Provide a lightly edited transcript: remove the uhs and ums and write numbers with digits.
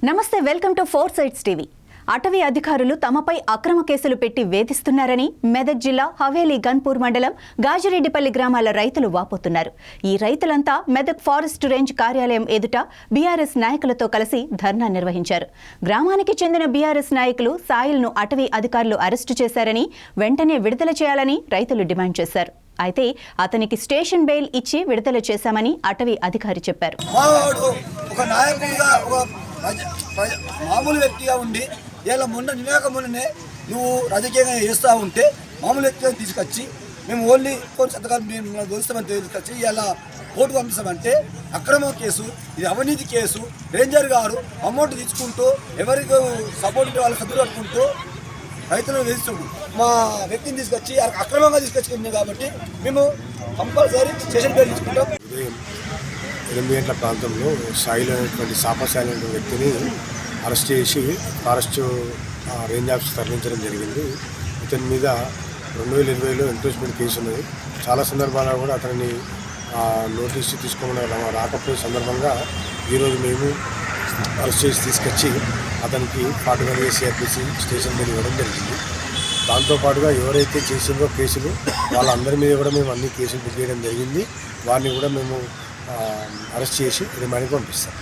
నమస్తే, welcome to four sides TV. అటవీ అధికారులు తమపై అక్రమ కేసులు పెట్టి వేధిస్తున్నారని మెదక్ జిల్లా హవేలీ గన్పూర్ మండలం గాజిరెడ్డిపల్లి గ్రామాల రైతులు వాపోతున్నారు. ఈ రైతులంతా మెదక్ ఫారెస్ట్ రేంజ్ కార్యాలయం ఎదుట బీఆర్ఎస్ నాయకులతో కలిసి ధర్నా నిర్వహించారు. గ్రామానికి చెందిన బీఆర్ఎస్ నాయకులు సాయిల్ను అటవీ అధికారులు అరెస్టు చేశారని, వెంటనే విడుదల చేయాలని రైతులు డిమాండ్ చేశారు. అయితే అతనికి స్టేషన్ బెయిల్ ఇచ్చి విడుదల చేశామని అటవీ అధికారి చెప్పారు. మామూలు వ్యక్తిగా ఉండి ఇలా నిన్ననే నువ్వు రాజకీయంగా చేస్తూ ఉంటే మామూలు వ్యక్తిగా తీసుకొచ్చి మేము ఓన్లీ కొన్ని సంతకాలు మేము దోస్తామని తీసుకొచ్చి ఇలా కోర్టు పంపిస్తామంటే అక్రమ కేసు, ఇది అవినీతి కేసు. రేంజర్ గారు అమౌంట్ తీసుకుంటూ ఎవరికి సపోర్ట్ వాళ్ళు సభ్యులు కట్టుకుంటూ రైతులను వేధిస్తుండు. మా వ్యక్తిని తీసుకొచ్చి అక్రమంగా తీసుకొచ్చుకుంది కాబట్టి మేము కంపల్సరీ స్టేషన్ పేరు తీసుకుంటాం. 8 గంటల ప్రాంతంలో సాయిల్ అనేటువంటి సాపసాయిల్ అనే వ్యక్తిని అరెస్ట్ చేసి ఫారెస్ట్ రేంజ్ ఆఫీస్ తరలించడం జరిగింది. ఇతని మీద 2020లో ఎంక్రోచ్మెంట్ కేసు ఉన్నది. చాలా సందర్భాల్లో కూడా అతనిని నోటీసు తీసుకోమని రాకపోయే సందర్భంగా ఈరోజు మేము అరెస్ట్ చేసి తీసుకొచ్చి అతనికి 41 సిఆర్పిసి స్టేషన్ మీద ఇవ్వడం జరిగింది. దాంతోపాటుగా ఎవరైతే చేసిందో కేసులు వాళ్ళందరి మీద కూడా మేము అన్ని కేసులు బుక్ చేయడం జరిగింది. వారిని కూడా మేము అరెస్ట్ చేసి రిమాండ్కి పంపిస్తాం.